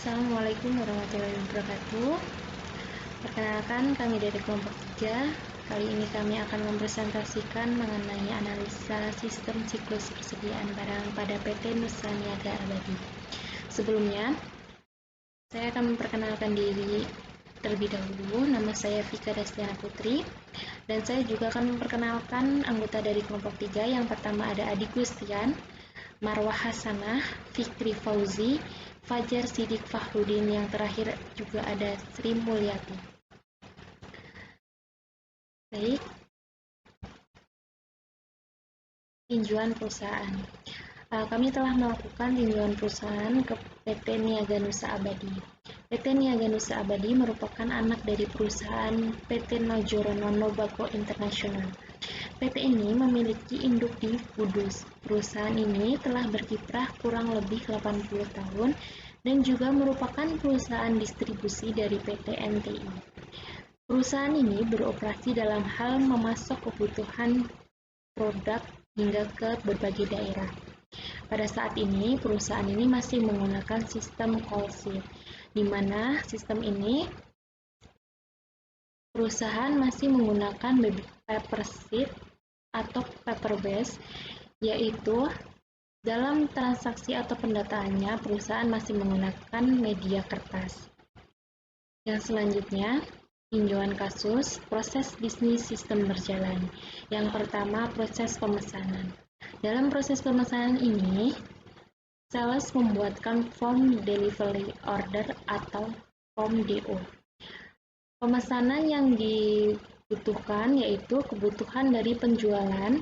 Assalamualaikum warahmatullahi wabarakatuh. Perkenalkan, kami dari kelompok 3. Kali ini kami akan mempresentasikan mengenai analisa sistem siklus persediaan barang pada PT Nusa Niaga Abadi. Sebelumnya, saya akan memperkenalkan diri terlebih dahulu. Nama saya Vika Dastiana Putri, dan saya juga akan memperkenalkan anggota dari kelompok 3. Yang pertama ada Adi Gustian, Marwah Hasanah, Fikri Fauzi, Fajar Sidik Fahrudin, yang terakhir juga ada Sri Mulyati. Baik, tinjauan perusahaan. Kami telah melakukan tinjauan perusahaan ke PT Niaga Nusa Abadi. PT Niaga Nusa Abadi merupakan anak dari perusahaan PT Nojorono Nobako International. PT ini memiliki induk di Kudus. Perusahaan ini telah berkiprah kurang lebih 80 tahun dan juga merupakan perusahaan distribusi dari PT NTI. Perusahaan ini beroperasi dalam hal memasok kebutuhan produk hingga ke berbagai daerah. Pada saat ini, perusahaan ini masih menggunakan sistem call sheet, di mana sistem ini perusahaan masih menggunakan paper sheet atau paper base, yaitu dalam transaksi atau pendataannya perusahaan masih menggunakan media kertas. Yang selanjutnya, tinjauan kasus, proses bisnis sistem berjalan. Yang pertama, proses pemesanan. Dalam proses pemesanan ini, sales membuatkan form delivery order atau form DO. Pemesanan yang dibutuhkan yaitu kebutuhan dari penjualan,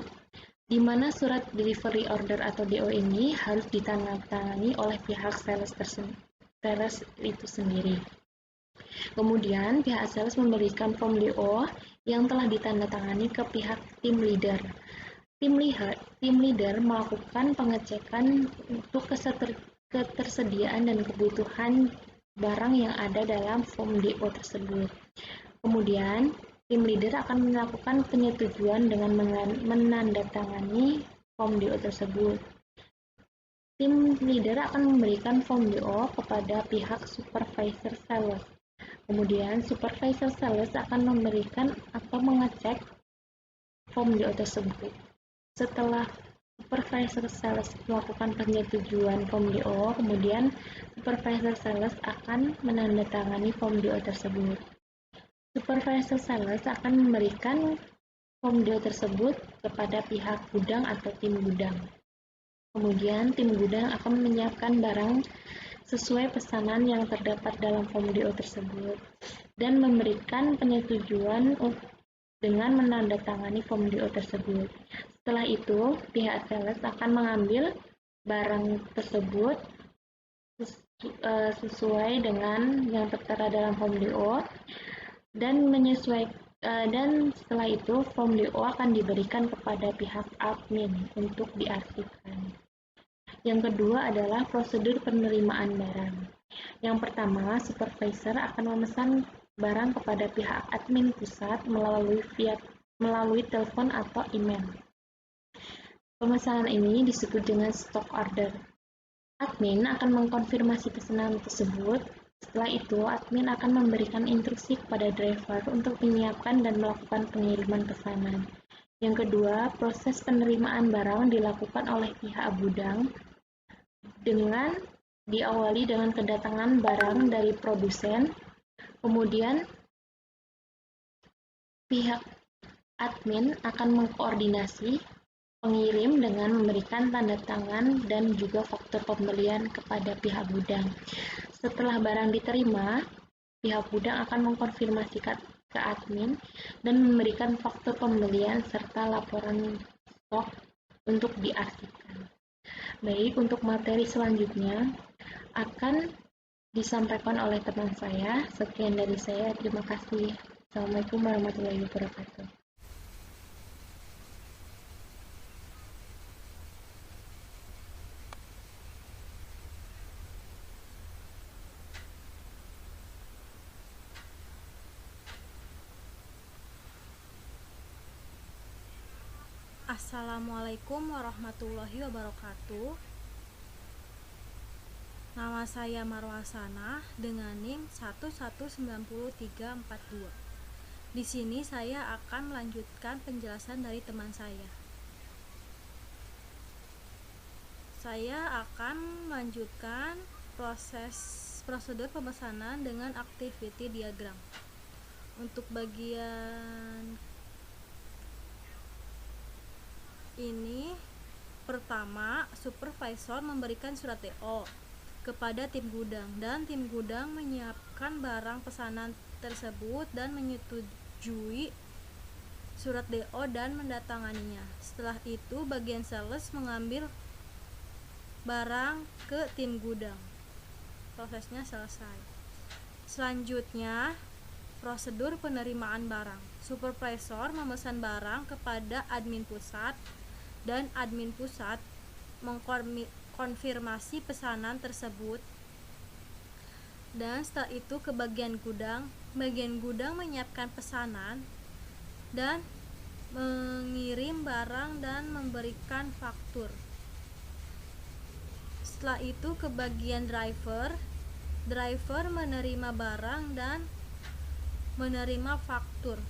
di mana surat delivery order atau DO ini harus ditandatangani oleh pihak sales itu sendiri. Kemudian, pihak sales memberikan form DO yang telah ditandatangani ke pihak tim leader. Tim leader melakukan pengecekan untuk ketersediaan dan kebutuhan barang yang ada dalam form DO tersebut. Kemudian, tim leader akan melakukan penyetujuan dengan menandatangani form DO tersebut. Tim leader akan memberikan form DO kepada pihak supervisor sales. Kemudian, supervisor sales akan memberikan atau mengecek form DO tersebut. Setelah supervisor sales melakukan penyetujuan form DO, kemudian supervisor sales akan menandatangani form DO tersebut. Supervisor sales akan memberikan form DO tersebut kepada pihak gudang atau tim gudang. Kemudian, tim gudang akan menyiapkan barang sesuai pesanan yang terdapat dalam form DO tersebut dan memberikan penyetujuan dengan menandatangani form DO tersebut. Setelah itu, pihak sales akan mengambil barang tersebut sesuai dengan yang tertera dalam form DO dan setelah itu form DO akan diberikan kepada pihak admin untuk diarsipkan. Yang kedua adalah prosedur penerimaan barang. Yang pertama, supervisor akan memesan barang kepada pihak admin pusat melalui telepon atau email. Pemesanan ini disebut dengan stock order. Admin akan mengkonfirmasi pesanan tersebut. Setelah itu, admin akan memberikan instruksi kepada driver untuk menyiapkan dan melakukan pengiriman pesanan. Yang kedua, proses penerimaan barang dilakukan oleh pihak gudang dengan diawali dengan kedatangan barang dari produsen. Kemudian, pihak admin akan mengkoordinasi pengirim dengan memberikan tanda tangan dan juga faktur pembelian kepada pihak gudang. Setelah barang diterima, pihak gudang akan mengkonfirmasi ke admin dan memberikan faktur pembelian serta laporan stok untuk diarsipkan. Baik, untuk materi selanjutnya akan disampaikan oleh teman saya. Sekian dari saya, terima kasih. Assalamualaikum warahmatullahi wabarakatuh. Assalamualaikum warahmatullahi wabarakatuh. Nama saya Marwasana dengan NIM 119342. Di sini saya akan melanjutkan penjelasan dari teman saya. Saya akan melanjutkan prosedur pemesanan dengan activity diagram. Untuk bagian ini, pertama, supervisor memberikan surat DO kepada tim gudang, dan tim gudang menyiapkan barang pesanan tersebut dan menyetujui surat DO dan mendatanganinya. Setelah itu, bagian sales mengambil barang ke tim gudang. Prosesnya selesai. Selanjutnya, prosedur penerimaan barang. Supervisor memesan barang kepada admin pusat, dan admin pusat mengkonfirmasi pesanan tersebut, dan setelah itu ke bagian gudang. Bagian gudang menyiapkan pesanan dan mengirim barang dan memberikan faktur. Setelah itu ke bagian driver menerima barang dan menerima faktur,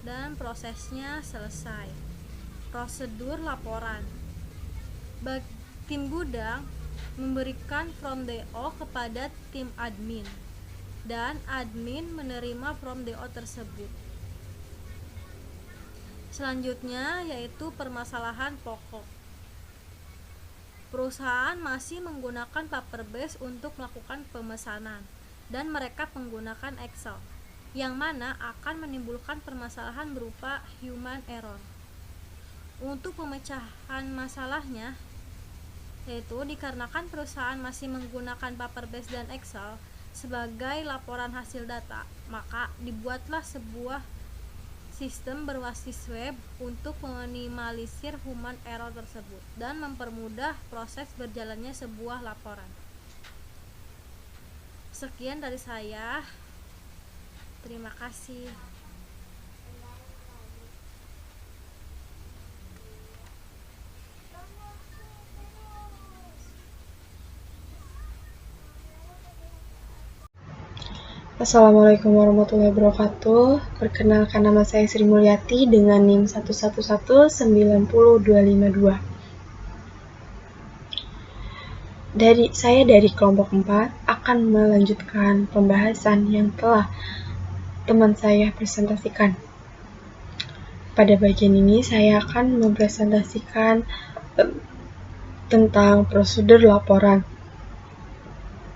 dan prosesnya selesai. Prosedur laporan. Tim gudang memberikan form DO kepada tim admin, dan admin menerima form DO tersebut. Selanjutnya yaitu permasalahan pokok. Perusahaan masih menggunakan paper base untuk melakukan pemesanan, dan mereka menggunakan Excel, yang mana akan menimbulkan permasalahan berupa human error. Untuk pemecahan masalahnya, yaitu dikarenakan perusahaan masih menggunakan paper base dan Excel sebagai laporan hasil data, maka dibuatlah sebuah sistem berbasis web untuk meminimalisir human error tersebut dan mempermudah proses berjalannya sebuah laporan. Sekian dari saya. Terima kasih. Assalamualaikum warahmatullahi wabarakatuh. Perkenalkan, nama saya Sri Mulyati dengan NIM 11190252. Saya dari kelompok 4 akan melanjutkan pembahasan yang telah teman saya presentasikan. Pada bagian ini saya akan mempresentasikan tentang prosedur laporan.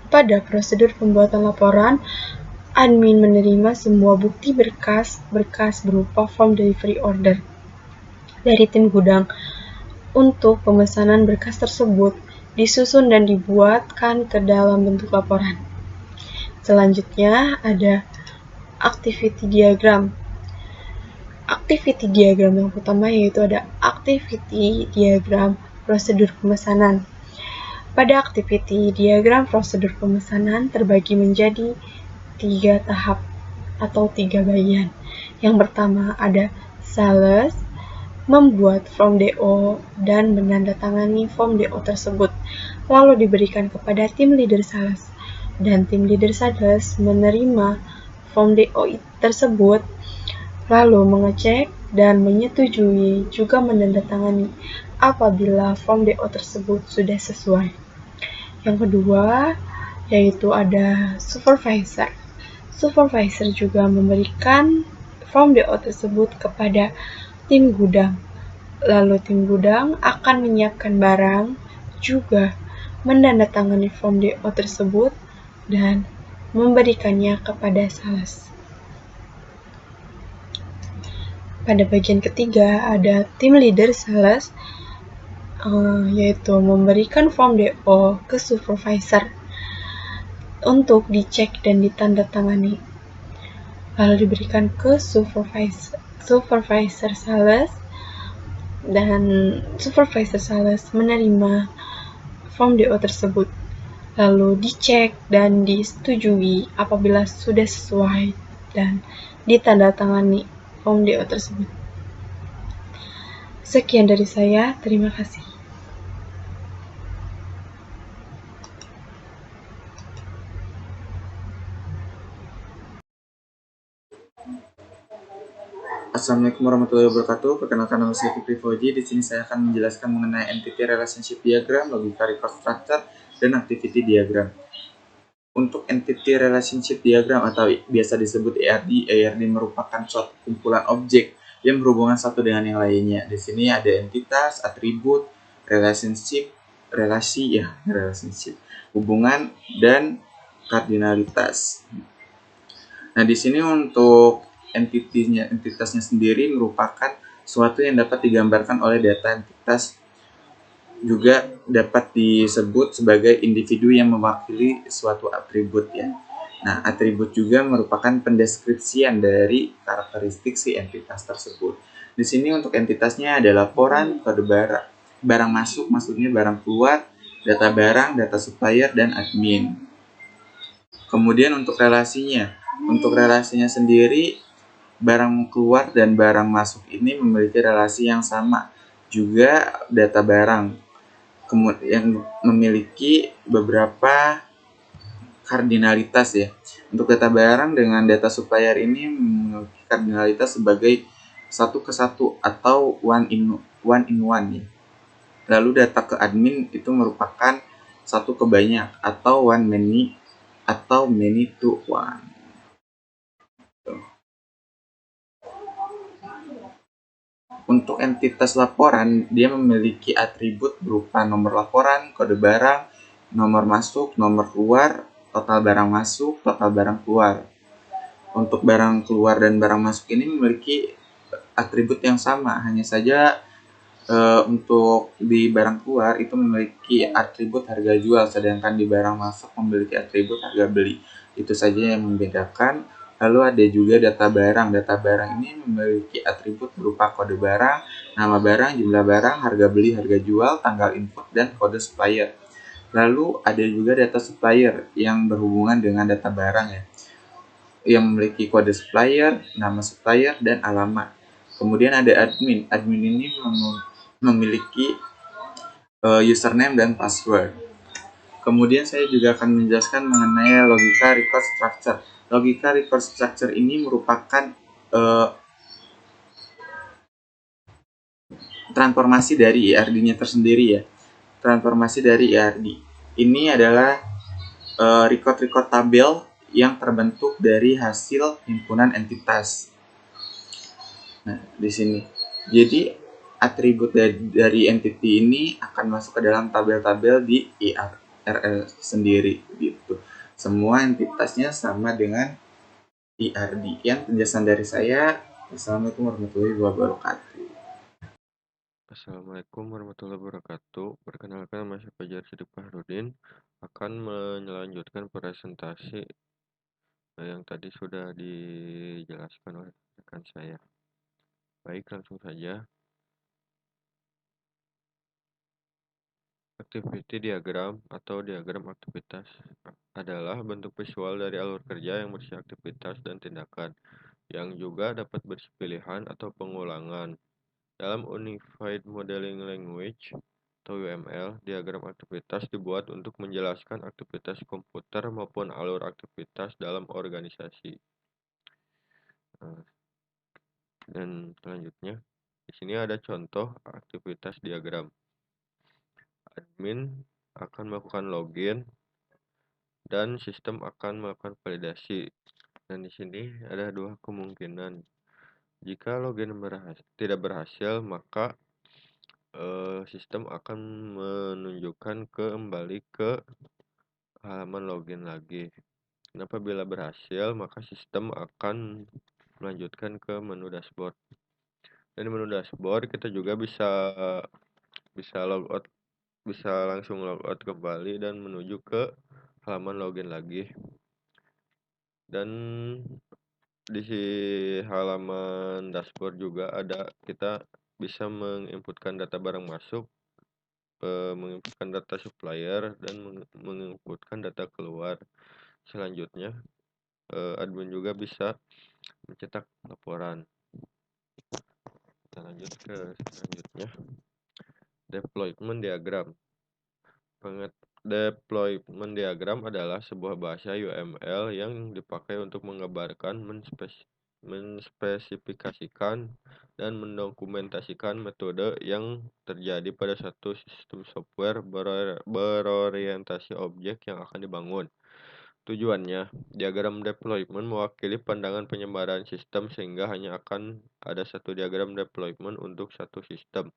Pada prosedur pembuatan laporan, admin menerima semua bukti berkas berupa form delivery order dari tim gudang. Untuk pemesanan berkas tersebut disusun dan dibuatkan ke dalam bentuk laporan. Selanjutnya ada activity diagram. Activity diagram yang pertama yaitu ada activity diagram prosedur pemesanan. Pada activity diagram prosedur pemesanan terbagi menjadi 3 tahap atau 3 bagian. Yang pertama ada sales, membuat form DO dan menandatangani form DO tersebut, lalu diberikan kepada tim leader sales, dan tim leader sales menerima form DO tersebut, lalu mengecek dan menyetujui juga menandatangani apabila form DO tersebut sudah sesuai. Yang kedua yaitu ada supervisor. Supervisor juga memberikan form DO tersebut kepada tim gudang. Lalu tim gudang akan menyiapkan barang, juga menandatangani form DO tersebut dan memberikannya kepada sales. Pada bagian ketiga ada tim leader sales, yaitu memberikan form DO ke supervisor untuk dicek dan ditandatangani, lalu diberikan ke supervisor sales, dan supervisor sales menerima form DO tersebut, lalu dicek dan disetujui apabila sudah sesuai dan ditandatangani form DO tersebut. Sekian dari saya, terima kasih. Assalamualaikum warahmatullahi wabarakatuh. Perkenalkan, nama saya Fikri Fauji. Di sini saya akan menjelaskan mengenai entity relationship diagram, logika record structure, dan activity diagram. Untuk entity relationship diagram atau biasa disebut ERD, ERD merupakan suatu kumpulan objek yang berhubungan satu dengan yang lainnya. Di sini ada entitas, atribut, relationship, relationship, hubungan, dan kardinalitas. Nah, di sini untuk entitasnya sendiri merupakan suatu yang dapat digambarkan oleh data entitas, juga dapat disebut sebagai individu yang mewakili suatu atribut ya. Nah, atribut juga merupakan pendeskripsian dari karakteristik si entitas tersebut. Di sini untuk entitasnya ada laporan, kode barang masuk, maksudnya barang keluar, data barang, data supplier, dan admin. Kemudian untuk relasinya sendiri, barang keluar dan barang masuk ini memiliki relasi yang sama. Juga data barang yang memiliki beberapa kardinalitas ya. Untuk data barang dengan data supplier ini memiliki kardinalitas sebagai satu ke satu atau one in one ya. Lalu data ke admin itu merupakan satu ke banyak atau many to one. Untuk entitas laporan, dia memiliki atribut berupa nomor laporan, kode barang, nomor masuk, nomor keluar, total barang masuk, total barang keluar. Untuk barang keluar dan barang masuk ini memiliki atribut yang sama, hanya saja untuk di barang keluar itu memiliki atribut harga jual, sedangkan di barang masuk memiliki atribut harga beli. Itu saja yang membedakan. Lalu ada juga data barang. Data barang ini memiliki atribut berupa kode barang, nama barang, jumlah barang, harga beli, harga jual, tanggal input, dan kode supplier. Lalu ada juga data supplier yang berhubungan dengan data barang ya, yang memiliki kode supplier, nama supplier, dan alamat. Kemudian ada admin. Admin ini memiliki username dan password. Kemudian saya juga akan menjelaskan mengenai logika record structure. Logika record structure ini merupakan transformasi dari ERD-nya tersendiri ya. Transformasi dari ERD. Ini adalah record tabel yang terbentuk dari hasil himpunan entitas. Nah, di sini. Jadi atribut dari entity ini akan masuk ke dalam tabel-tabel di ERL sendiri gitu. Semua entitasnya sama dengan ERD. Yang penjelasan dari saya. Assalamualaikum warahmatullahi wabarakatuh. Assalamualaikum warahmatullahi wabarakatuh. Perkenalkan, nama saya Fajar Sidik Fahrudin akan melanjutkan presentasi yang tadi sudah dijelaskan oleh rekan saya. Baik, langsung saja. Activity diagram atau diagram aktivitas adalah bentuk visual dari alur kerja yang berisi aktivitas dan tindakan, yang juga dapat berisi pilihan atau pengulangan. Dalam Unified Modeling Language atau UML, diagram aktivitas dibuat untuk menjelaskan aktivitas komputer maupun alur aktivitas dalam organisasi. Dan selanjutnya, di sini ada contoh aktivitas diagram. Admin akan melakukan login dan sistem akan melakukan validasi. Dan di sini ada dua kemungkinan. Jika login tidak berhasil, maka sistem akan menunjukkan kembali ke halaman login lagi. Dan apabila berhasil, maka sistem akan melanjutkan ke menu dashboard. Dan di menu dashboard kita juga bisa logout, bisa langsung logout kembali dan menuju ke halaman login lagi. Dan di halaman dashboard juga kita bisa menginputkan data barang masuk, menginputkan data supplier, dan menginputkan data keluar. Selanjutnya, admin juga bisa mencetak laporan. Kita lanjut ke selanjutnya, deployment diagram. Deployment diagram adalah sebuah bahasa UML yang dipakai untuk menggambarkan, menspesifikasikan dan mendokumentasikan metode yang terjadi pada suatu sistem software berorientasi objek yang akan dibangun. Tujuannya, diagram deployment mewakili pandangan penyebaran sistem sehingga hanya akan ada satu diagram deployment untuk satu sistem.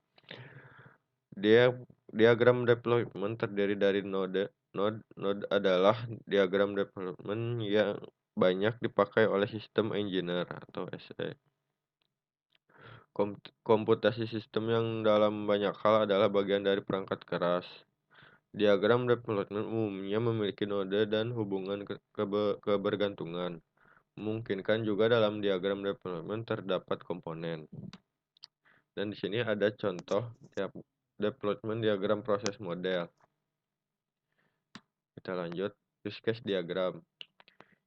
Diagram deployment terdiri dari node. Node adalah diagram deployment yang banyak dipakai oleh sistem engineer atau SE. Komputasi sistem yang dalam banyak hal adalah bagian dari perangkat keras. Diagram deployment umumnya memiliki node dan hubungan kebergantungan. Memungkinkan juga dalam diagram deployment terdapat komponen. Dan di sini ada contoh deployment diagram proses model. Kita lanjut, use case diagram.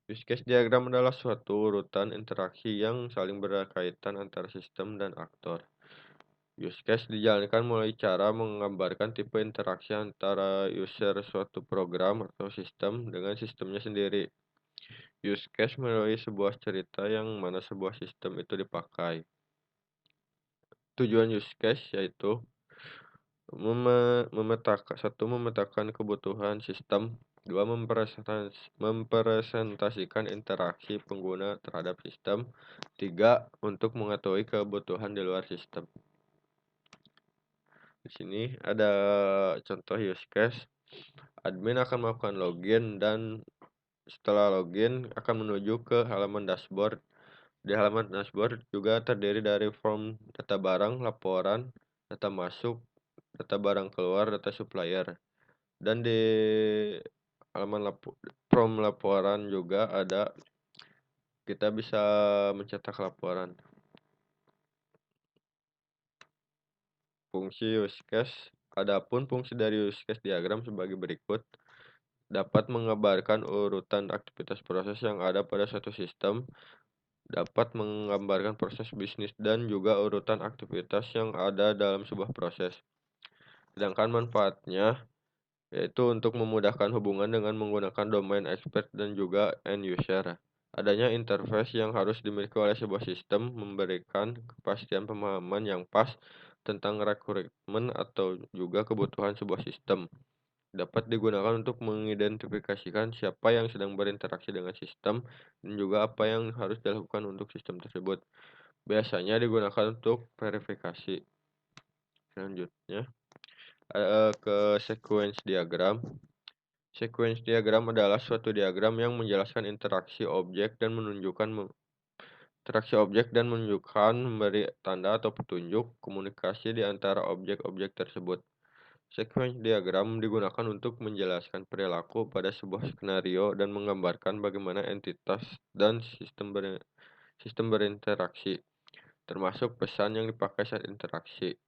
Use case diagram adalah suatu urutan interaksi yang saling berkaitan antara sistem dan aktor. Use case dijalankan mulai cara menggambarkan tipe interaksi antara user suatu program atau sistem dengan sistemnya sendiri. Use case melalui sebuah cerita yang mana sebuah sistem itu dipakai. Tujuan use case yaitu memetakan kebutuhan sistem, dua mempresentasikan interaksi pengguna terhadap sistem, tiga untuk mengetahui kebutuhan di luar sistem. Di sini ada contoh use case. Admin akan melakukan login dan setelah login akan menuju ke halaman dashboard. Di halaman dashboard juga terdiri dari form data barang, laporan, data masuk, data barang keluar, data supplier. Dan di halaman form laporan juga ada, kita bisa mencetak laporan. Fungsi use case. Adapun fungsi dari use case diagram sebagai berikut. Dapat mengabarkan urutan aktivitas proses yang ada pada suatu sistem, dapat menggambarkan proses bisnis dan juga urutan aktivitas yang ada dalam sebuah proses. Sedangkan manfaatnya yaitu untuk memudahkan hubungan dengan menggunakan domain expert dan juga end user. Adanya interface yang harus dimiliki oleh sebuah sistem memberikan kepastian pemahaman yang pas tentang requirement atau juga kebutuhan sebuah sistem. Dapat digunakan untuk mengidentifikasikan siapa yang sedang berinteraksi dengan sistem dan juga apa yang harus dilakukan untuk sistem tersebut. Biasanya digunakan untuk verifikasi. Selanjutnya ke sequence diagram. Sequence diagram adalah suatu diagram yang menjelaskan interaksi objek dan menunjukkan memberi tanda atau petunjuk komunikasi di antara objek-objek tersebut. Sequence diagram digunakan untuk menjelaskan perilaku pada sebuah skenario dan menggambarkan bagaimana entitas dan sistem berinteraksi, termasuk pesan yang dipakai saat interaksi.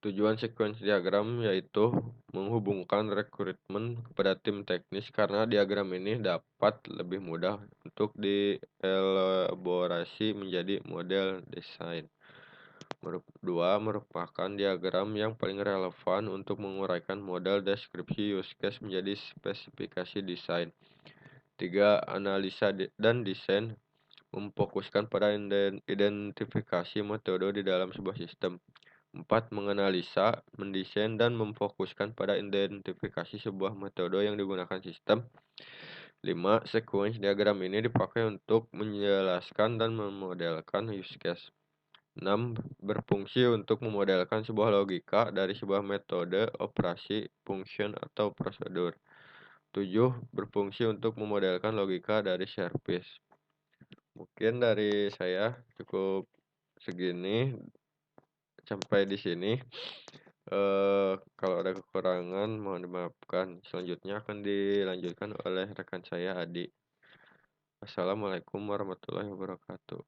Tujuan sequence diagram yaitu menghubungkan rekrutmen kepada tim teknis karena diagram ini dapat lebih mudah untuk dielaborasi menjadi model desain. Dua, merupakan diagram yang paling relevan untuk menguraikan model deskripsi use case menjadi spesifikasi desain. 3. Analisa dan desain memfokuskan pada identifikasi metode di dalam sebuah sistem. 4. Menganalisa, mendesain, dan memfokuskan pada identifikasi sebuah metode yang digunakan sistem. 5. Sequence diagram ini dipakai untuk menjelaskan dan memodelkan use case. 6. Berfungsi untuk memodelkan sebuah logika dari sebuah metode, operasi, function, atau prosedur. 7. Berfungsi untuk memodelkan logika dari service. Mungkin dari saya cukup segini, sampai di sini. Kalau ada kekurangan mohon dimaafkan. Selanjutnya akan dilanjutkan oleh rekan saya Adi. Assalamualaikum warahmatullahi wabarakatuh.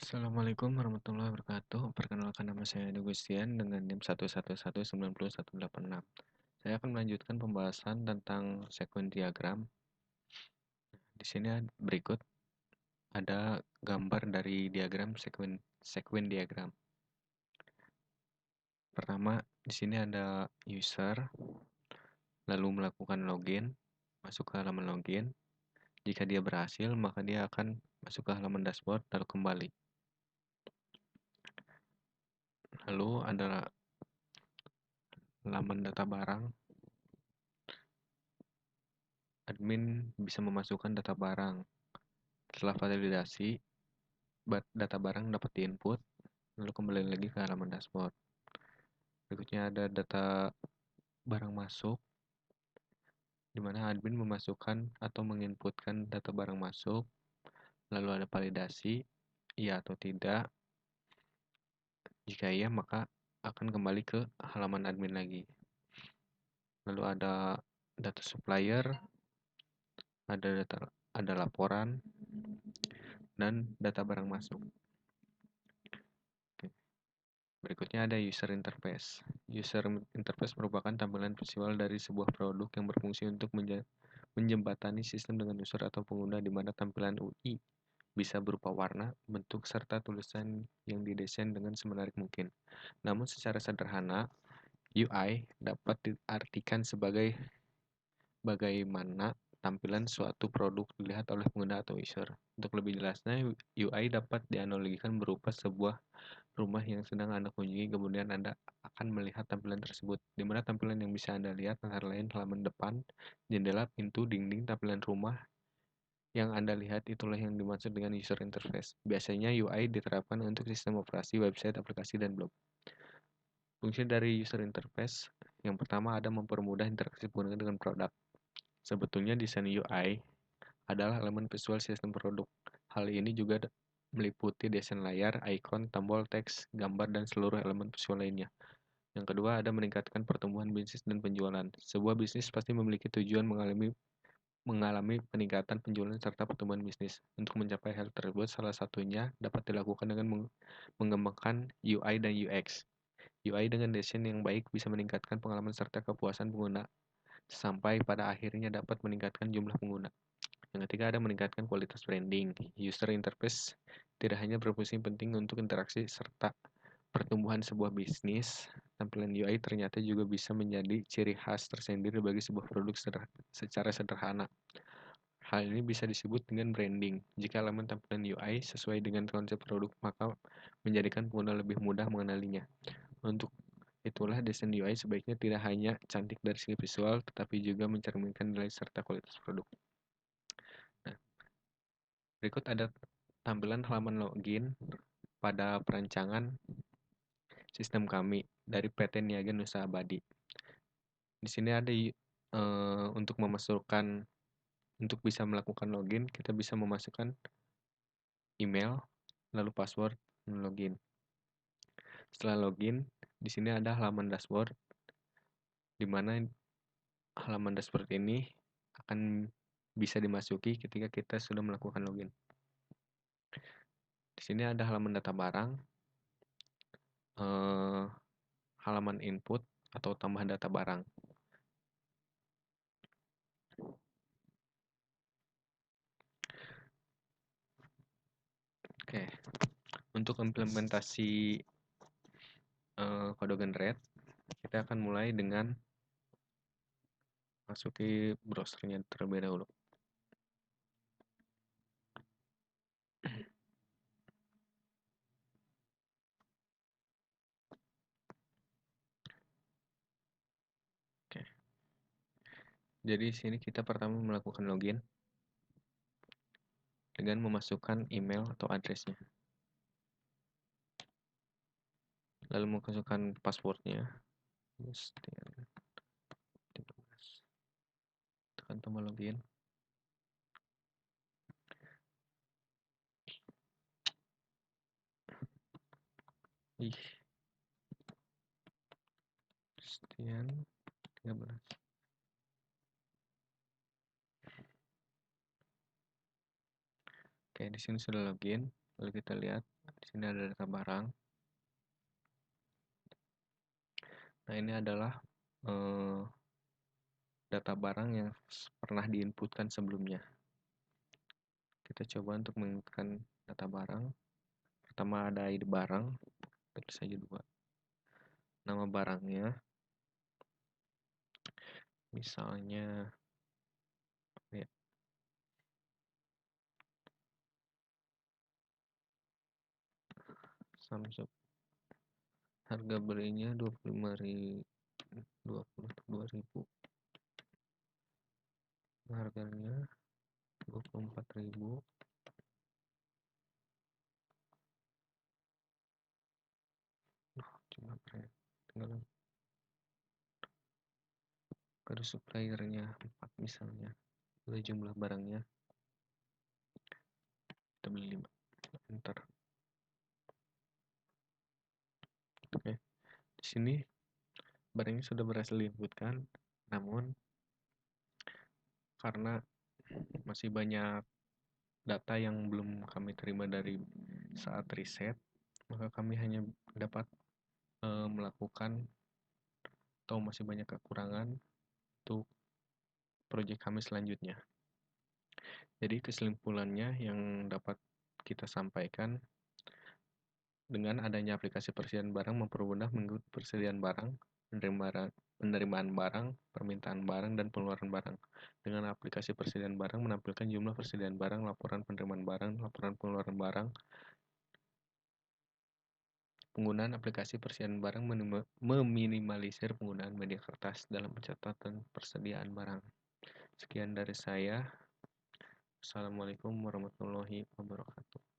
Assalamualaikum warahmatullahi wabarakatuh. Perkenalkan, nama saya Degustian dengan NIM 111901186. Saya akan melanjutkan pembahasan tentang sequence diagram. Di sini berikut ada gambar dari diagram sequence diagram. Pertama, di sini ada user, lalu melakukan login, masuk ke halaman login. Jika dia berhasil, maka dia akan masuk ke halaman dashboard lalu kembali. Lalu ada halaman data barang. Admin bisa memasukkan data barang. Setelah validasi, data barang dapat diinput, lalu kembali lagi ke halaman dashboard. Berikutnya ada data barang masuk, di mana admin memasukkan atau menginputkan data barang masuk, lalu ada validasi, iya atau tidak. Jika iya, maka akan kembali ke halaman admin lagi. Lalu ada data supplier, ada laporan, dan data barang masuk. Oke. Berikutnya ada user interface. User interface merupakan tampilan visual dari sebuah produk yang berfungsi untuk menjembatani sistem dengan user atau pengguna, di mana tampilan UI bisa berupa warna, bentuk, serta tulisan yang didesain dengan semenarik mungkin. Namun secara sederhana, UI dapat diartikan sebagai bagaimana tampilan suatu produk dilihat oleh pengguna atau user. Untuk lebih jelasnya, UI dapat dianalogikan berupa sebuah rumah yang sedang Anda kunjungi, kemudian Anda akan melihat tampilan tersebut, di mana tampilan yang bisa Anda lihat antara lain halaman depan, jendela, pintu, dinding, tampilan rumah. Yang Anda lihat itulah yang dimaksud dengan user interface. Biasanya UI diterapkan untuk sistem operasi, website, aplikasi, dan blog. Fungsi dari user interface, yang pertama ada mempermudah interaksi pengguna dengan produk. Sebetulnya desain UI adalah elemen visual sistem produk. Hal ini juga meliputi desain layar, icon, tombol, teks, gambar, dan seluruh elemen visual lainnya. Yang kedua ada meningkatkan pertumbuhan bisnis dan penjualan. Sebuah bisnis pasti memiliki tujuan mengalami peningkatan penjualan serta pertumbuhan bisnis. Untuk mencapai hal tersebut, salah satunya dapat dilakukan dengan mengembangkan UI dan UX. UI dengan desain yang baik bisa meningkatkan pengalaman serta kepuasan pengguna, sampai pada akhirnya dapat meningkatkan jumlah pengguna. Yang ketiga ada meningkatkan kualitas branding. User interface tidak hanya berfungsi penting untuk interaksi serta pertumbuhan sebuah bisnis, tampilan UI ternyata juga bisa menjadi ciri khas tersendiri bagi sebuah produk secara sederhana. Hal ini bisa disebut dengan branding. Jika elemen tampilan UI sesuai dengan konsep produk, maka menjadikan pengguna lebih mudah mengenalinya. Untuk itulah desain UI sebaiknya tidak hanya cantik dari segi visual, tetapi juga mencerminkan nilai serta kualitas produk. Nah, berikut ada tampilan halaman login pada perancangan sistem kami dari PT Niaga Nusa Abadi. Di sini ada untuk untuk bisa melakukan login, kita bisa memasukkan email, lalu password, login. Setelah login, di sini ada halaman dashboard, di mana halaman dashboard ini akan bisa dimasuki ketika kita sudah melakukan login. Di sini ada halaman data barang, halaman input atau tambahan data barang. Oke, untuk implementasi kode generate, kita akan mulai dengan masuki browsernya terlebih dahulu. Oke. Jadi di sini kita pertama melakukan login dengan memasukkan email atau addressnya. Lalu memasukkan passwordnya. Tekan tombol login. Sekian 13. Oke, di sini sudah login. Lalu kita lihat di sini ada data barang. Nah, ini adalah data barang yang pernah diinputkan sebelumnya. Kita coba untuk menginputkan data barang. Pertama ada ID barang, pilih saja 2. Nama barangnya, misalnya ya, Samsung. Harga belinya 22.000. Harganya 24.000. Cuma tinggal pada suppliernya 4 misalnya. Itu jumlah barangnya. Kita beli 5. Enter. Oke. Di sini barangnya sudah berhasil diinputkan, namun karena masih banyak data yang belum kami terima dari saat riset, maka kami hanya dapat melakukan atau masih banyak kekurangan untuk proyek kami selanjutnya. Jadi kesimpulannya yang dapat kita sampaikan, dengan adanya aplikasi persediaan barang mempermudah mengikuti persediaan barang, penerimaan barang, permintaan barang, dan pengeluaran barang. Dengan aplikasi persediaan barang menampilkan jumlah persediaan barang, laporan penerimaan barang, laporan pengeluaran barang. Penggunaan aplikasi persediaan barang meminimalisir penggunaan media kertas dalam pencatatan persediaan barang. Sekian dari saya. Assalamualaikum warahmatullahi wabarakatuh.